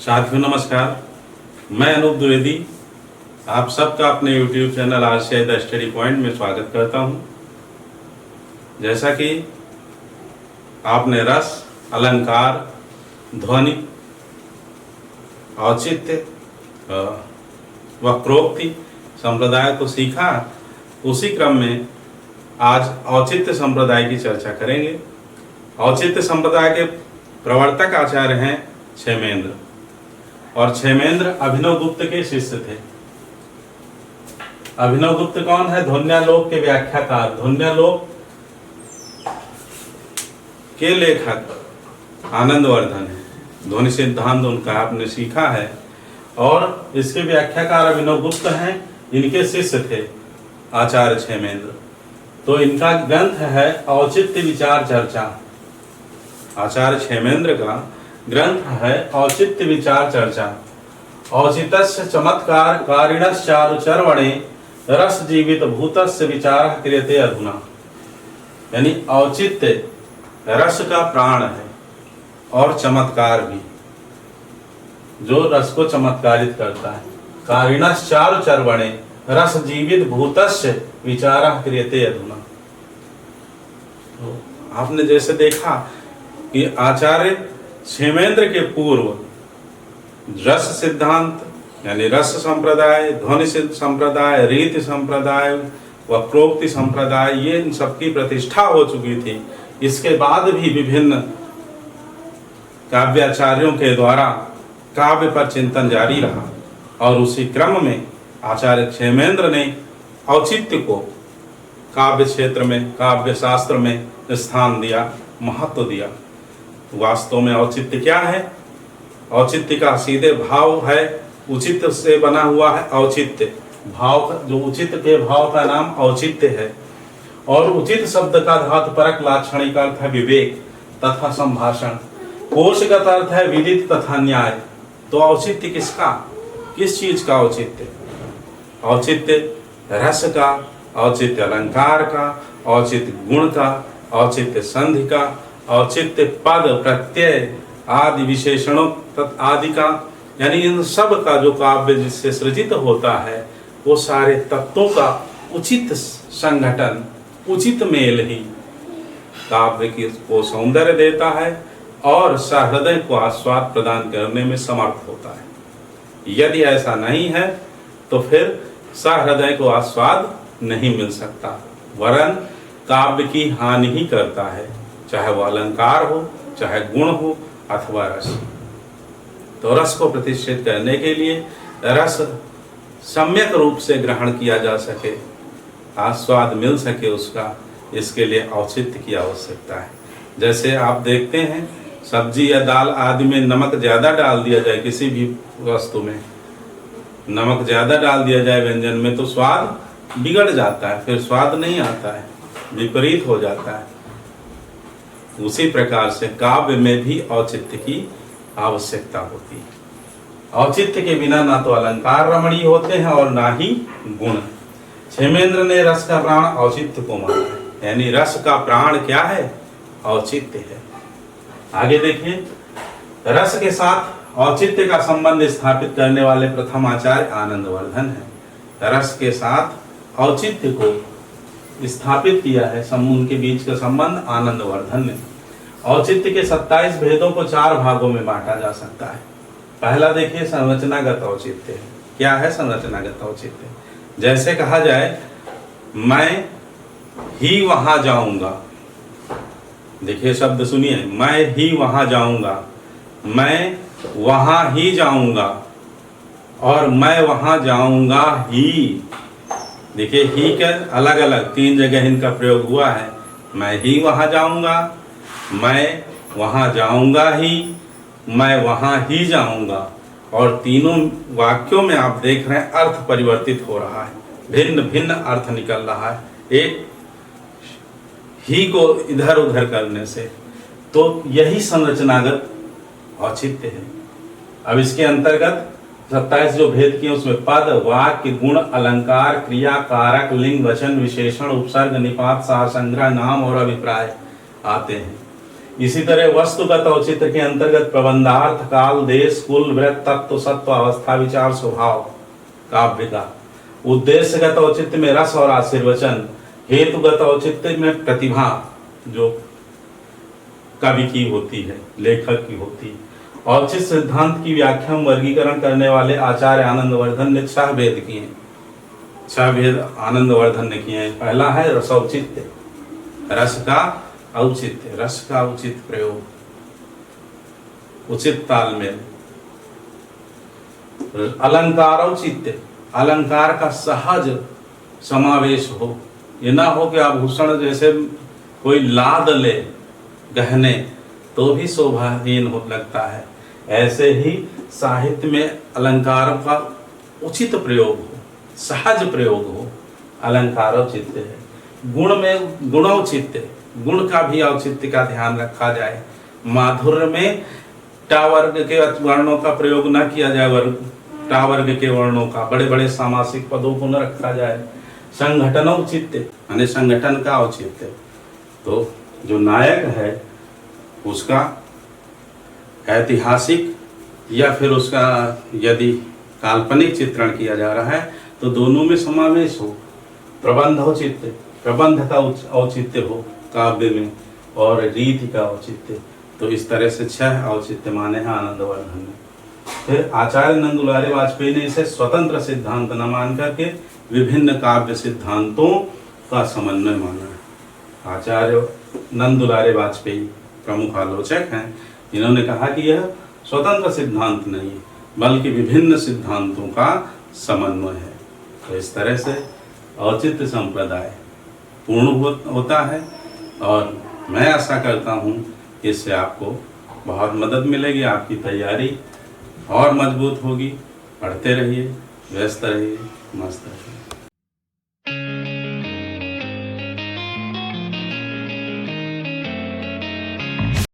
साथियों नमस्कार, मैं अनूप द्विवेदी आप सबका अपने YouTube channel RCI the study point में स्वागत करता हूं। जैसा कि आपने रस, अलंकार, ध्वनि, औचित्य, वक्रोक्ति संप्रदाय को सीखा, उसी क्रम में आज औचित्य संप्रदाय की चर्चा करेंगे। औचित्य संप्रदाय के प्रवर्तक आचार्य हैं क्षेमेंद्र, और क्षेमेंद्र अभिनव गुप्त के शिष्य थे। अभिनव गुप्त कौन है? ध्वन्यालोक के व्याख्याकार, ध्वन्यालोक के लेखक आनंदवर्धन है। ध्वनि सिद्धांत उनका आपने सीखा है, और इसके व्याख्याकार अभिनव गुप्त हैं। इनके शिष्य थे आचार्य क्षेमेंद्र। तो इनका ग्रंथ है औचित्य विचार चर्चा। आचार्य क्षेमेंद्र का ग्रंथ है औचित्य विचार चर्चा। औचितस्य चमत्कार कारिणश्चारुचर्वणे रस जीवित भूतस्य विचारः क्रियते अधुना। यानी औचित्य रस का प्राण है और चमत्कार भी, जो रस को चमत्कारित करता है। कारिणश्चारुचर्वणे रस जीवित भूतस्य विचारः क्रियते अधुना। तो आपने जैसे देखा कि आचार्य क्षेमेंद्र के पूर्व रस सिद्धांत यानी रस संप्रदाय, ध्वनि संप्रदाय, रीति संप्रदाय, वक्रोक्ति संप्रदाय, ये इन सबकी प्रतिष्ठा हो चुकी थी। इसके बाद भी विभिन्न काव्याचार्यों के द्वारा काव्य पर चिंतन जारी रहा, और उसी क्रम में आचार्य क्षेमेंद्र ने औचित्य को काव्य क्षेत्र में, काव्य शास्त्र में स्थान दिया, महत्व दिया। वास्तव में औचित्य क्या है? औचित्य का सीधे भाव है, उचित से बना हुआ है औचित्य। भाव, जो उचित के भाव का नाम औचित्य है। और उचित शब्द का धातु परक लाक्षणिक अर्थ है विवेक तथा संभाषण। कोशगत अर्थ है विदित तथा न्याय। तो औचित्य किसका, किस चीज का औचित्य? औचित्य रस का, औचित्य अलंकार का, औचित्य गुण का, औचित्य संधि का, औचित्य पद प्रत्यय आदि विशेषणों आदि का, यानी इन सब का जो काव्य जिससे सृजित होता है, वो सारे तत्वों का उचित संगठन, उचित मेल ही काव्य को सौंदर्य देता है और सहृदय को आस्वाद प्रदान करने में समर्थ होता है। यदि ऐसा नहीं है तो फिर सहृदय को आस्वाद नहीं मिल सकता, वरन काव्य की हानि ही करता है, चाहे वो अलंकार हो, चाहे गुण हो अथवा रस। तो रस को प्रतिष्ठित करने के लिए, रस सम्यक रूप से ग्रहण किया जा सके, आस्वाद मिल सके उसका, इसके लिए औचित्य की आवश्यकता है। जैसे आप देखते हैं सब्जी या दाल आदि में नमक ज़्यादा डाल दिया जाए, किसी भी वस्तु में नमक ज़्यादा डाल दिया जाए व्यंजन में, तो स्वाद बिगड़ जाता है, फिर स्वाद नहीं आता है, विपरीत हो जाता है। उसी प्रकार से काव्य में भी औचित्य की आवश्यकता होती है। औचित्य के बिना ना तो अलंकार रमणीय होते हैं और ना ही गुण। क्षेमेंद्र ने रस का प्राण औचित्य को माना है, यानी रस का प्राण क्या है? औचित्य है। आगे देखिए, रस के साथ औचित्य का संबंध स्थापित करने वाले प्रथम आचार्य आनंदवर्धन है। रस के साथ औचित्य को स्थापित किया है, उनके बीच का संबंध आनंदवर्धन ने। औचित्य के 27 भेदों को 4 भागों में बांटा जा सकता है। पहला देखिए संरचनागत औचित्य। क्या है संरचनागत औचित्य? जैसे कहा जाए मैं ही वहां जाऊंगा। देखिए शब्द सुनिए, मैं ही वहां जाऊंगा, मैं वहां ही जाऊंगा, और मैं वहां जाऊंगा ही। देखिए ही के अलग अलग 3 जगह इनका प्रयोग हुआ है। मैं ही वहां जाऊंगा, मैं वहां जाऊंगा ही, मैं वहां ही जाऊंगा। और तीनों वाक्यों में आप देख रहे हैं अर्थ परिवर्तित हो रहा है, भिन्न भिन्न अर्थ निकल रहा है एक ही को इधर उधर करने से। तो यही संरचनागत औचित्य है। अब इसके अंतर्गत 27 जो भेद किए उसमें पद, वाक्य, गुण, अलंकार, क्रिया, कारक, लिंग, वचन, विशेषण, उपसर्ग, निपात, सार संग्रह, नाम और अभिप्राय आते हैं। इसी तरह वस्तुगत औचित्य के अंतर्गत प्रबंधार्थ, काल, देश, कुल, वृत्त, तत्व, सत्व, अवस्था, विचार, स्वभाव काव्य का। उद्देश्यगत औचित्य में रस और आशीर्वचन, हेतुगत औचित्य में प्रतिभा जो कवि की होती है, लेखक की होती है। औचित्य सिद्धांत की व्याख्या वर्गीकरण करने वाले आचार्य आनंदवर्धन ने 6 भेद किए हैं। 6 भेद आनंदवर्धन ने किए हैं। पहला है रसौचित्य, रस का औचित्य, रस का उचित प्रयोग, उचित तालमेल। अलंकार औचित्य, अलंकार का सहज समावेश हो, ये ना हो कि आभूषण जैसे कोई लाद ले गहने तो भी शोभाहीन हो लगता है, ऐसे ही साहित्य में अलंकारों का उचित प्रयोग हो, सहज प्रयोग हो, अलंकार औचित्य है। गुण में गुणौचित्य, गुण का भी औचित्य का ध्यान रखा जाए। माधुर्य में टा वर्ग के वर्णों का प्रयोग न किया जाए, टा वर्ग के वर्णों का, बड़े बड़े सामासिक पदों को न रखा जाए। संगठन औचित्य यानी संगठन का औचित्य, तो जो नायक है उसका ऐतिहासिक या फिर उसका यदि काल्पनिक चित्रण किया जा रहा है तो दोनों में समावेश हो। प्रबंध औचित्य, प्रबंध का औचित्य हो काव्य में, और रीति का औचित्य। तो इस तरह से 6 औचित्य माने हैं आनंदवर्धन ने। फिर आचार्य नंद दुलारे वाजपेयी ने इसे स्वतंत्र सिद्धांत न मान करके विभिन्न काव्य सिद्धांतों का समन्वय माना है। आचार्य नंद दुलारे वाजपेयी प्रमुख आलोचक हैं। इन्होंने कहा कि यह स्वतंत्र सिद्धांत नहीं है बल्कि विभिन्न सिद्धांतों का समन्वय है। तो इस तरह से औचित्य संप्रदाय पूर्ण होता है, और मैं आशा करता हूँ कि इससे आपको बहुत मदद मिलेगी, आपकी तैयारी और मजबूत होगी। पढ़ते रहिए, व्यस्त रहिए, मस्त रहिए।